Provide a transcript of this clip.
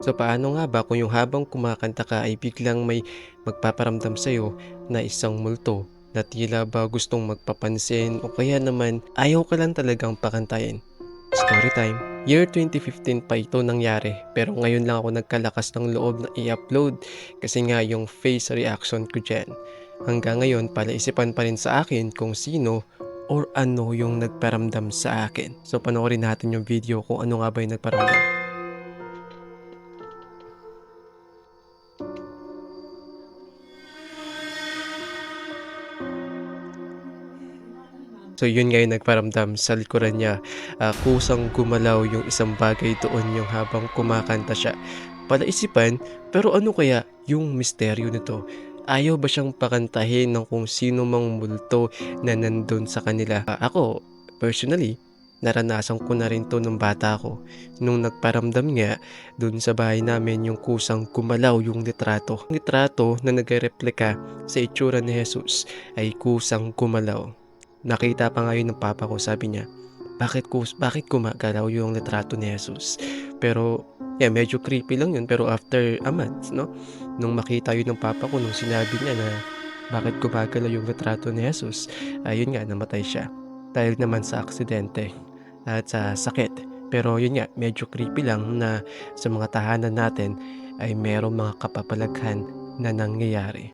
So, paano nga ba kung yung habang kumakanta ka ay biglang may magpaparamdam sa'yo na isang multo na tila ba gustong magpapansin o kaya naman ayaw ka lang talagang pakantayin? Story time. Year 2015 pa ito nangyari pero ngayon lang ako nagkalakas ng loob na i-upload kasi nga yung face reaction ko dyan. Hanggang ngayon palaisipan pa rin sa akin kung sino or ano yung nagparamdam sa akin. So panoorin natin yung video kung ano nga ba yung nagparamdam. So yun nga yung nagparamdam sa likuran niya, kusang gumalaw yung isang bagay doon yung habang kumakanta siya. Palaisipan, pero ano kaya yung misteryo nito? Ayaw ba siyang pakantahin ng kung sino mang multo na nandun sa kanila? Ako, personally, naranasan ko na rin to nung bata ko. Nung nagparamdam nga, dun sa bahay namin yung kusang gumalaw yung litrato. Yung litrato na nagreplika sa itsura ni Jesus ay kusang gumalaw. Nakita pa nga yun ng papa ko, sabi niya, bakit gumagalaw yung litrato ni Jesus? Pero, yeah, medyo creepy lang yun pero after a month 'no, nung makita yun ng papa ko nung sinabi niya na bakit gumagalaw yung litrato ni Jesus, ayun nga namatay siya. Dahil naman sa aksidente at sa sakit. Pero yun nga, medyo creepy lang na sa mga tahanan natin ay merong mga kapapalaghan na nangyayari.